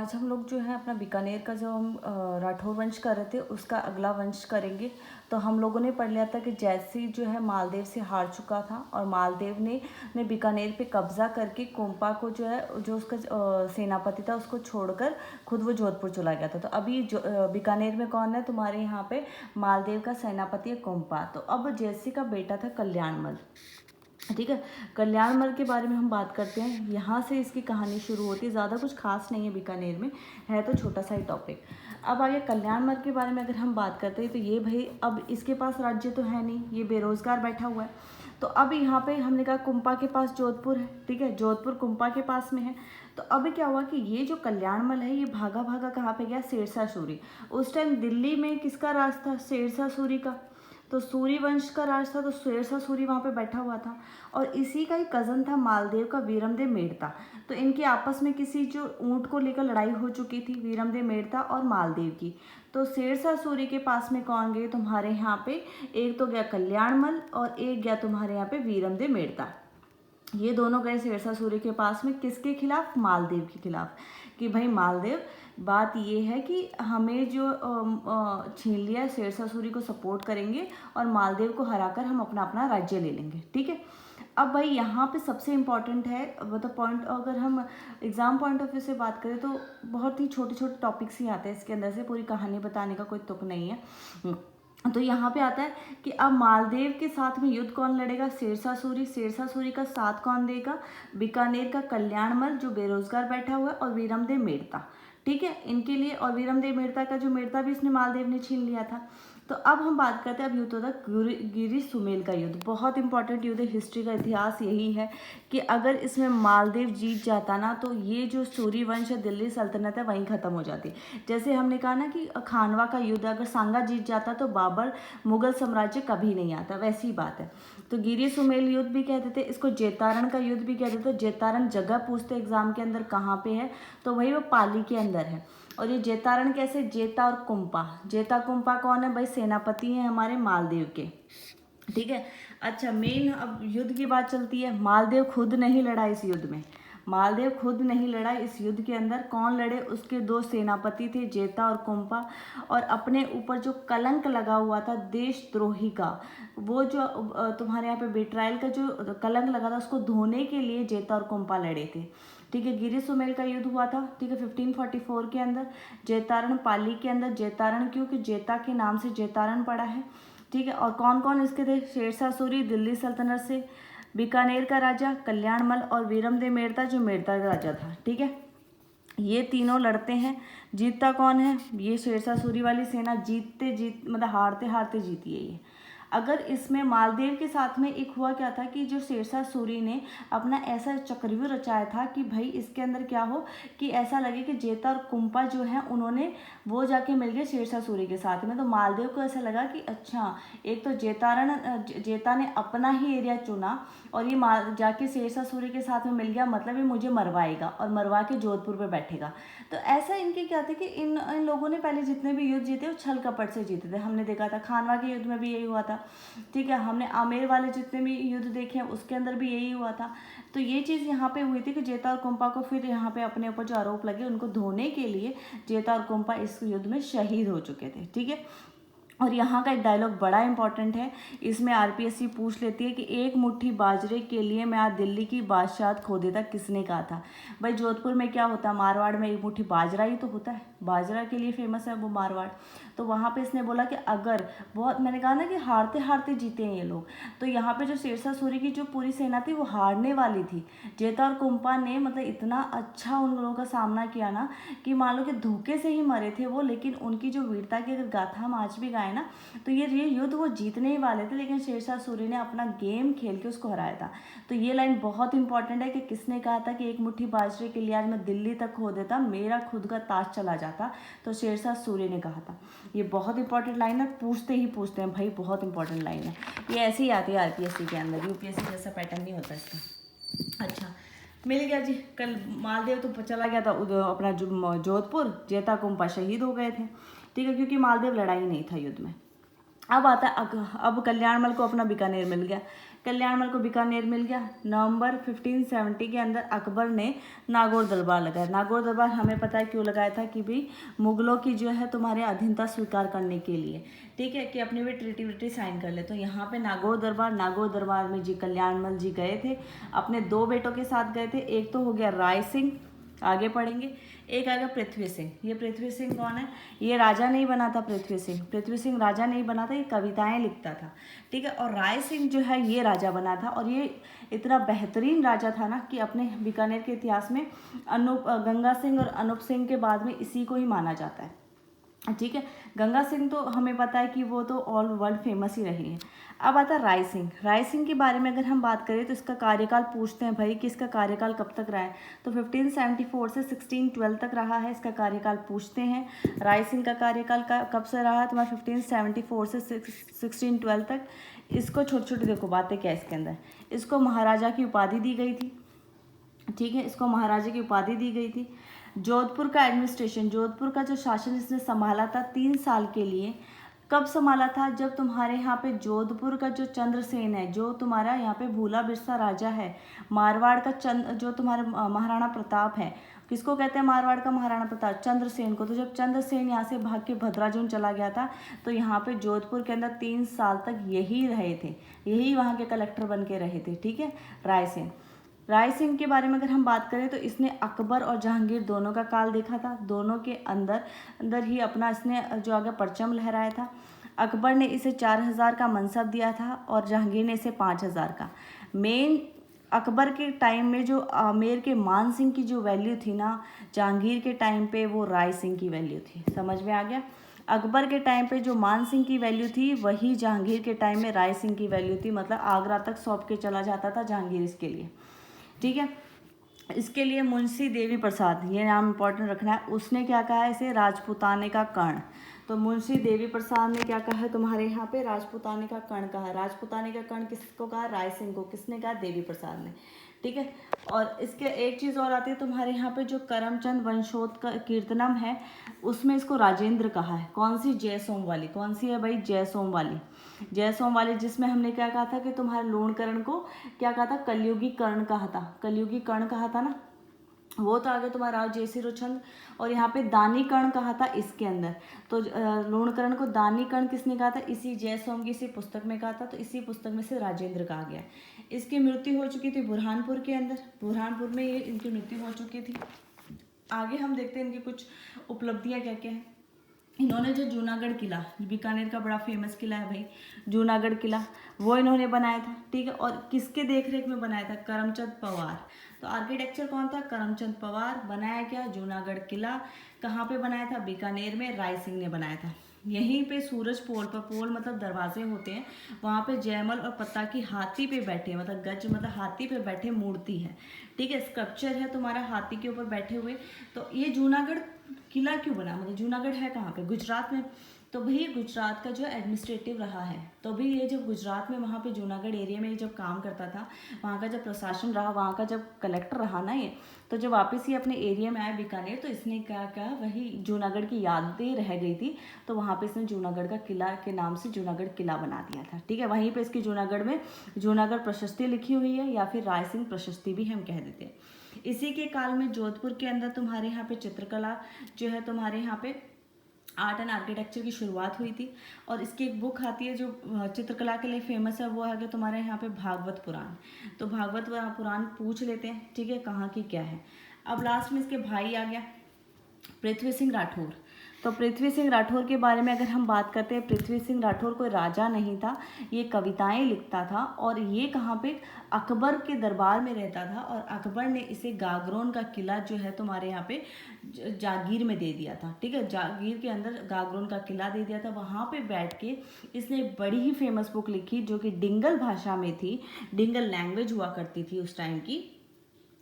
आज हम लोग जो है अपना बीकानेर का जो हम राठौर वंश कर रहे थे उसका अगला वंश करेंगे। तो हम लोगों ने पढ़ लिया था कि जैसी जो है मालदेव से हार चुका था और मालदेव ने बीकानेर पे कब्जा करके कोम्पा को जो है जो उसका सेनापति था उसको छोड़कर खुद वो जोधपुर चला गया था। तो अभी जो बीकानेर में कौन है तुम्हारे यहाँ पे, मालदेव का सेनापति है कोम्पा। तो अब जैसी का बेटा था कल्याणमल, ठीक है। कल्याणमल के बारे में हम बात करते हैं, यहाँ से इसकी कहानी शुरू होती है। ज़्यादा कुछ खास नहीं है बीकानेर में, है तो छोटा सा ही टॉपिक। अब आगे कल्याणमल के बारे में अगर हम बात करते हैं तो ये भाई अब इसके पास राज्य तो है नहीं, ये बेरोजगार बैठा हुआ है। तो अब यहाँ पे हमने कहा कुम्पा के पास जोधपुर है, ठीक है, जोधपुर कुम्पा के पास में है। तो अब क्या हुआ कि ये जो कल्याणमल है ये भागा भागा कहाँ पे गया, शेरशाह सूरी। उस टाइम दिल्ली में किसका राज था, शेरशाह सूरी का। तो सूरी वंश का राज था, तो शेरशाह सूरी वहाँ पे बैठा हुआ था। और इसी का ही कज़न था मालदेव का वीरमदेव मेड़ता। तो इनके आपस में किसी जो ऊँट को लेकर लड़ाई हो चुकी थी वीरमदेव मेड़ता और मालदेव की। तो शेरशाह सूरी के पास में कौन गए तुम्हारे यहाँ पे, एक तो गया कल्याणमल और एक गया तुम्हारे यहाँ पे वीरमदेव मेड़ता। ये दोनों गए शेरशाह सूरी के पास में, किसके खिलाफ, मालदेव के खिलाफ। कि भाई मालदेव, बात ये है कि हमें जो छीन लिया शेरशाह सूरी को सपोर्ट करेंगे और मालदेव को हराकर हम अपना अपना राज्य ले लेंगे, ठीक है। अब भाई यहाँ पे सबसे इम्पॉर्टेंट है मतलब पॉइंट, अगर हम एग्जाम पॉइंट ऑफ व्यू से बात करें तो बहुत ही छोटे छोटे टॉपिक्स ही आते हैं इसके अंदर से, पूरी कहानी बताने का कोई तुक नहीं है। तो यहाँ पे आता है कि अब मालदेव के साथ में युद्ध कौन लड़ेगा, शेरशाह सूरी। शेरशाह सूरी का साथ कौन देगा, बीकानेर का कल्याणमल जो बेरोजगार बैठा हुआ है और वीरमदेव मेड़ता, ठीक है, इनके लिए। और वीरमदेव मेड़ता का जो मेड़ता भी इसने मालदेव ने छीन लिया था। तो अब हम बात करते हैं, अब युद्ध होता है गिरी सुमेल का युद्ध। बहुत इंपॉर्टेंट युद्ध है, हिस्ट्री का इतिहास यही है कि अगर इसमें मालदेव जीत जाता ना तो ये जो सूरी वंश है, दिल्ली सल्तनत है, वहीं ख़त्म हो जाती। जैसे हमने कहा ना कि खानवा का युद्ध, अगर सांगा जीत जाता तो बाबर मुगल साम्राज्य कभी नहीं आता, वैसी बात है। तो गिरी सुमेल युद्ध भी कहते थे इसको, जेतारण का युद्ध भी कहते थे। जेतारण जगह पूछते एग्जाम के अंदर कहाँ पे है, तो वही वो पाली के अंदर है। और ये जेतारण कैसे, जेता और कुम्पा। जेता कुम्पा कौन है भाई, सेनापति हैं हमारे मालदेव के, ठीक है। अच्छा, मेन अब युद्ध की बात चलती है। मालदेव खुद नहीं लड़ा इस युद्ध में, मालदेव खुद नहीं लड़ा इस युद्ध के अंदर। कौन लड़े, उसके दो सेनापति थे, जेता और कुम्पा। और अपने ऊपर जो कलंक लगा हुआ था देशद्रोही का, वो जो तुम्हारे यहाँ पे बेट्रायल का जो कलंक लगा था उसको धोने के लिए जेता और कुम्पा लड़े थे, ठीक है। गिरी सुमेल का युद्ध हुआ था, ठीक है, 1544 के अंदर। जेतारण पाली के अंदर, जेतारण क्योंकि जेता के नाम से जेतारण पड़ा है, ठीक है। और कौन कौन इसके थे, शेरशाह सूरी दिल्ली सल्तनत से, बीकानेर का राजा कल्याणमल और वीरमदेव मेड़ता जो मेड़ता का राजा था, ठीक है। ये तीनों लड़ते हैं। जीतता कौन है, ये शेरशाह सूरी वाली सेना मतलब हारते हारते जीती है ये। अगर इसमें मालदेव के साथ में एक हुआ क्या था कि जो शेरशाह सूरी ने अपना ऐसा चक्रव्यूह रचाया था कि भाई इसके अंदर क्या हो कि ऐसा लगे कि जेता और कुम्पा जो है उन्होंने वो जाके मिल गए शेरशाह सूरी के साथ में। तो मालदेव को ऐसा लगा कि अच्छा, एक तो जेता ने अपना ही एरिया चुना और ये जाके शेरशाह सूरी के साथ में मिल गया, मतलब ये मुझे मरवाएगा और मरवा के जोधपुर पे बैठेगा। तो ऐसा इनके क्या थे कि इन लोगों ने पहले जितने भी युद्ध जीते वो छल कपट से जीते थे। हमने देखा था खानवा के युद्ध में भी यही हुआ था, ठीक है। हमने आमेर वाले जितने भी युद्ध देखे हैं उसके अंदर भी यही हुआ था। तो ये चीज़ यहाँ पे हुई थी कि जेता और कुम्पा को फिर यहाँ पे अपने ऊपर जो आरोप लगे उनको धोने के लिए जेता और कुम्पा इस युद्ध में शहीद हो चुके थे, ठीक है। और यहाँ का एक डायलॉग बड़ा इंपॉर्टेंट है, इसमें आरपीएससी पूछ लेती है कि एक मुट्ठी बाजरे के लिए मैं आज दिल्ली की बादशाहत खो देता, किसने कहा था। भाई जोधपुर में क्या होता है, मारवाड़ में एक मुट्ठी बाजरा ही तो होता है, बाजरा के लिए फेमस है वो मारवाड़। तो वहाँ पे इसने बोला कि अगर बहुत, मैंने कहा ना कि हारते हारते जीते हैं ये लोग। तो यहाँ पे जो शेरशाह सूरी की जो पूरी सेना थी वो हारने वाली थी। जेता और कुम्पा ने मतलब इतना अच्छा उन लोगों का सामना किया ना कि मान लो कि धोखे से ही मरे थे वो, लेकिन उनकी जो वीरता की अगर गाथा हम आज भी गाए ना तो ये युद्ध वो जीतने ही वाले थे, लेकिन शेरशाह सूरी ने अपना गेम खेल के उसको हराया था। तो ये लाइन बहुत इंपॉर्टेंट है कि किसने कहा था कि एक मुट्ठी बाजरे के लिए आज मैं दिल्ली तक खो देता, मेरा खुद का ताज चला जाता। तो शेरशाह सूरी ने कहा था। ये बहुत इंपॉर्टेंट लाइन है, पूछते ही पूछते हैं भाई, बहुत इंपॉर्टेंट लाइन है। ये ऐसे ही आती है आरपीएससी के अंदर, यूपीएससी जैसा पैटर्न नहीं होता इसका। अच्छा, मिल गया जी। कल मालदेव तो चला गया था अपना जोधपुर, जेता कुम्पा शहीद हो गए थे, ठीक है, क्योंकि मालदेव लड़ाई नहीं था युद्ध में। अब आता है अब कल्याणमल को अपना बीकानेर मिल गया। कल्याणमल को बीकानेर मिल गया। नवंबर 1570 के अंदर अकबर ने नागौर दरबार लगाया। नागौर दरबार हमें पता है क्यों लगाया था, कि भाई मुगलों की जो है तुम्हारे अधीनता स्वीकार करने के लिए, ठीक है, कि अपनी भी ट्रीटी साइन कर ले। तो यहाँ पे नागौर दरबार में जी कल्याणमल जी गए थे, अपने 2 बेटों के साथ गए थे। एक तो हो गया राय सिंह, आगे पढ़ेंगे। एक आएगा पृथ्वी सिंह। ये पृथ्वी सिंह कौन है? ये राजा नहीं बना था पृथ्वी सिंह राजा नहीं बना था, ये कविताएं लिखता था, ठीक है। और राय सिंह जो है ये राजा बना था, और ये इतना बेहतरीन राजा था ना कि अपने बीकानेर के इतिहास में गंगा सिंह और अनूप सिंह के बाद में इसी को ही माना जाता है, ठीक है। गंगा सिंह तो हमें पता है कि वो तो ऑल वर्ल्ड फेमस ही रहे हैं। अब आता है राय सिंह। राय सिंह के बारे में अगर हम बात करें तो इसका कार्यकाल पूछते हैं भाई कि इसका कार्यकाल कब तक रहा है, तो 1574 से 1612 तक रहा है, इसका कार्यकाल पूछते हैं। राय सिंह का कार्यकाल कब से रहा है तुम्हारा? 1574 से 1612 तक। इसको छोटी छोटी देखो बातें क्या इसके अंदर। इसको महाराजा की उपाधि दी गई थी, ठीक है, इसको महाराजा की उपाधि दी गई थी। जोधपुर का एडमिनिस्ट्रेशन, जोधपुर का जो शासन इसने संभाला था 3 साल के लिए। कब संभाला था? जब तुम्हारे यहाँ पे जोधपुर का जो चंद्रसेन है, जो तुम्हारा यहाँ पे भूला बिरसा राजा है, मारवाड़ का जो तुम्हारा महाराणा प्रताप है, किसको कहते हैं मारवाड़ का महाराणा प्रताप? चंद्रसेन को। तो जब चंद्रसेन यहाँ से भाग के भद्राजुन चला गया था, तो यहाँ पे जोधपुर के अंदर 3 साल तक यही रहे थे, यही वहाँ के कलेक्टर बन के रहे थे, ठीक है। राय सिंह के बारे में अगर हम बात करें तो इसने अकबर और जहांगीर दोनों का काल देखा था। दोनों के अंदर ही अपना इसने जो आगे परचम लहराया था। अकबर ने इसे 4000 का मनसब दिया था और जहांगीर ने इसे 5000 का। मेन अकबर के टाइम में जो आमेर के मान सिंह की जो वैल्यू थी ना, जहांगीर के टाइम पे वो राय सिंह की वैल्यू थी। समझ में आ गया? अकबर के टाइम पे जो मान सिंह की वैल्यू थी, वही जहांगीर के टाइम में राय सिंह की वैल्यू थी। मतलब आगरा तक सौंप के चला जाता था जहांगीर इसके लिए, ठीक है। इसके लिए मुंशी देवी प्रसाद, ये नाम इंपॉर्टेंट रखना है। उसने क्या कहा है इसे? राजपूताने का कर्ण। तो मुंशी देवी प्रसाद ने क्या कहा है तुम्हारे यहाँ पे? राजपूताने का कर्ण कहा। राजपूताने का कर्ण किसको कहा? राय सिंह को। किसने कहा? देवी प्रसाद ने, ठीक है। और इसके एक चीज़ और आती है तुम्हारे यहाँ पे, जो करमचंद वंशोत का कीर्तनम है, उसमें इसको राजेंद्र कहा है। कौन सी? जयसोम वाली। कौन सी है भाई? जयसोम वाली, जिसमें हमने क्या कहा था कि तुम्हारे लूणकरण को क्या कहा था? कलयुगी कर्ण कहा था ना। वो तो आगे तुम्हारा जयसी रोचंद। और यहाँ पे दानी कर्ण कहा था इसके अंदर। तो लूणकरण को दानी कर्ण किसने कहा था? इसी जयसोम की इसी पुस्तक में कहा था। तो इसी पुस्तक में से राजेंद्र कहा गया। इसकी मृत्यु हो चुकी थी बुरहानपुर के अंदर, बुरहानपुर में ये इनकी मृत्यु हो चुकी थी। आगे हम देखते हैं इनकी कुछ उपलब्धियाँ क्या क्या है। इन्होंने जो जूनागढ़ किला, बीकानेर का बड़ा फेमस किला है भाई जूनागढ़ किला, वो इन्होंने बनाया था, ठीक है। और किसके देखरेख में बनाया था? करमचंद पवार। तो आर्किटेक्चर कौन था? करमचंद पवार। बनाया क्या? जूनागढ़ किला। कहाँ पे बनाया था? बीकानेर में राय सिंह ने बनाया था। यहीं पे सूरज पोल पर, पोल मतलब दरवाजे होते हैं, वहाँ पे जयमल और पत्ता की हाथी पे बैठे, मतलब गज मतलब हाथी पे बैठे मूर्ति है, ठीक है। स्कल्पचर है तुम्हारा हाथी के ऊपर बैठे हुए। तो ये जूनागढ़ किला क्यों बना? मतलब जूनागढ़ है कहाँ पे? गुजरात में। तो भाई गुजरात का जो एडमिनिस्ट्रेटिव रहा है, तो भी ये जब गुजरात में वहाँ पे जूनागढ़ एरिया में जब काम करता था, वहाँ का जब प्रशासन रहा, वहाँ का जब कलेक्टर रहा ना ये, तो जब वापस ये अपने एरिया में आया बीकानेर, तो इसने क्या कहा, वही जूनागढ़ की यादें रह गई थी, तो वहाँ पे इसने जूनागढ़ का किला के नाम से जूनागढ़ किला बना दिया था, ठीक है। वहीं पर इसकी जूनागढ़ में जूनागढ़ प्रशस्ति लिखी हुई है, या फिर राय सिंह प्रशस्ति भी हम कह देते हैं। इसी के काल में जोधपुर के अंदर तुम्हारे यहाँ पे चित्रकला जो है, तुम्हारे यहाँ पे आर्ट एंड आर्किटेक्चर की शुरुआत हुई थी। और इसकी एक बुक आती है जो चित्रकला के लिए फेमस है, वो है कि तुम्हारे यहाँ पे भागवत पुराण। तो भागवत पुराण पूछ लेते हैं, ठीक है, कहाँ की क्या है। अब लास्ट में इसके भाई आ गया पृथ्वी सिंह राठौर। तो पृथ्वी सिंह राठौर के बारे में अगर हम बात करते हैं, पृथ्वी सिंह राठौर कोई राजा नहीं था, ये कविताएं लिखता था, और ये कहाँ पे? अकबर के दरबार में रहता था। और अकबर ने इसे गागरोन का किला जो है तुम्हारे यहाँ पे जागीर में दे दिया था, ठीक है। जागीर के अंदर गागरोन का किला दे दिया था। वहाँ पे बैठ के इसने बड़ी ही फेमस बुक लिखी, जो कि डिंगल भाषा में थी, डिंगल लैंग्वेज हुआ करती थी उस टाइम की।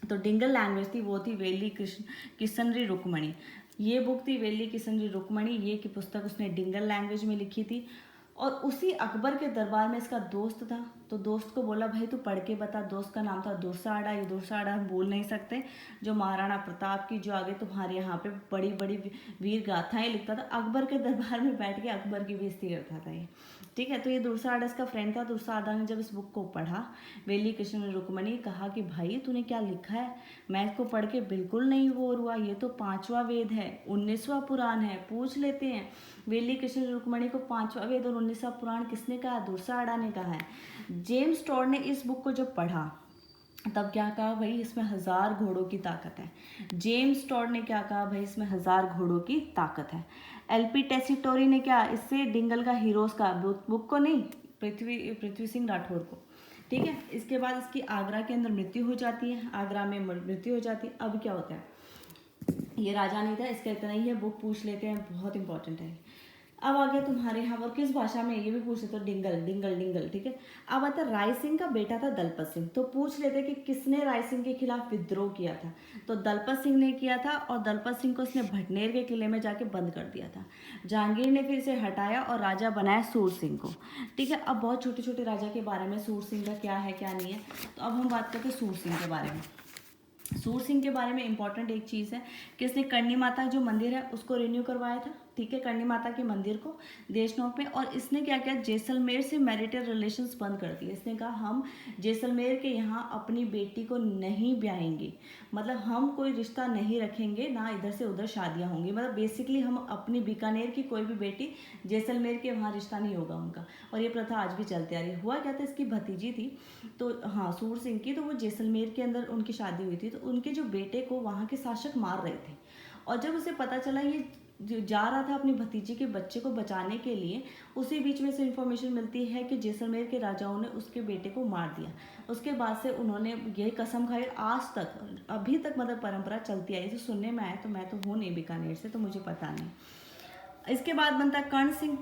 तो डिंगल लैंग्वेज थी, वो थी वेली किशनरी रुक्मणी। ये बुक थी वेली किशनरी रुक्मणी, ये की पुस्तक उसने डिंगल लैंग्वेज में लिखी थी। और उसी अकबर के दरबार में इसका दोस्त था, तो दोस्त को बोला भाई तू पढ़ के बता। दोस्त का नाम था दुर्साड़ा। ये दुर्साड़ा हम भूल नहीं सकते, जो महाराणा प्रताप की जो आगे तुम्हारे यहाँ पे बड़ी बड़ी वीर गाथाएं लिखता था, अकबर के दरबार में बैठ के अकबर की बेइज्जती करता था ये, ठीक है। तो ये दुर्साड़ा इसका फ्रेंड था। दुर्साड़ा ने जब इस बुक को पढ़ा, वेली कृष्ण रुक्मणी, कहा कि भाई तूने क्या लिखा है, मैं इसको पढ़ के बिल्कुल नहीं बोर हुआ, ये तो 5वां वेद है, 19वां पुराण है, पूछ लेते हैं। वेली कृष्ण रुक्मणी को 5वां वेद और 19वां पुराण किसने कहा? दुर्साड़ा ने कहा है। जेम्स टॉड ने इस बुक को जब पढ़ा तब क्या कहा? भाई इसमें 1000 घोड़ों की ताकत है। जेम्स टॉड ने क्या कहा? भाई इसमें 1000 घोड़ों की ताकत है। एलपी टेसिटोरी ने क्या, इससे डिंगल का हीरोज का बुक को नहीं, पृथ्वी सिंह राठौर को, ठीक है। इसके बाद इसकी आगरा के अंदर मृत्यु हो जाती है, आगरा में मृत्यु हो जाती है। अब क्या होता है, ये राजा नहीं था, इसका इतना ही है, बुक पूछ लेते हैं, बहुत इंपॉर्टेंट है। अब आ गया तुम्हारे यहाँ पर किस भाषा में, ये भी पूछ लेते हो, डिंगल डिंगल डिंगल, ठीक है। अब आता राय सिंह का बेटा था दलपत सिंह, तो पूछ लेते कि किसने राय सिंह के खिलाफ विद्रोह किया था, तो दलपत सिंह ने किया था, और दलपत सिंह को उसने भटनेर के किले में जाके बंद कर दिया था। जहांगीर ने फिर इसे हटाया और राजा बनाया सूर सिंह को, ठीक है। अब बहुत छोटे छोटे राजा के बारे में, सूर सिंह का क्या है क्या नहीं है, तो अब हम बात करते हैं सूर सिंह के बारे में। सूर सिंह के बारे में इंपॉर्टेंट एक चीज़ है कि इसने करनी माता जो मंदिर है उसको रिन्यू करवाया था, ठीक है, करनी माता के मंदिर को देशनोक में। और इसने क्या किया, जैसलमेर से मैरिटल रिलेशंस बंद कर दिए। इसने कहा हम जैसलमेर के यहाँ अपनी बेटी को नहीं ब्याहेंगे, मतलब हम कोई रिश्ता नहीं रखेंगे, ना इधर से उधर शादियाँ होंगी, मतलब बेसिकली हम अपनी बीकानेर की कोई भी बेटी जैसलमेर के वहाँ रिश्ता नहीं होगा उनका। और ये प्रथा आज भी चलती आ रही। हुआ क्या था, इसकी भतीजी थी, तो हाँ सूर सिंह की, तो वो जैसलमेर के अंदर उनकी शादी हुई थी, तो उनके जो बेटे को वहाँ के शासक मार रहे थे, और जब उसे पता चला ये जो जा रहा था अपनी भतीजी के बच्चे को बचाने के लिए, उसी बीच में से इन्फॉर्मेशन मिलती है कि जैसलमेर के राजाओं ने उसके बेटे को मार दिया। उसके बाद से उन्होंने यही कसम खाई, आज तक अभी तक मतलब परंपरा चलती आई। तो सुनने में आया, तो मैं तो हूँ नहीं बीकानेर से, तो मुझे पता नहीं। इसके बाद बनता है कर्ण सिंह।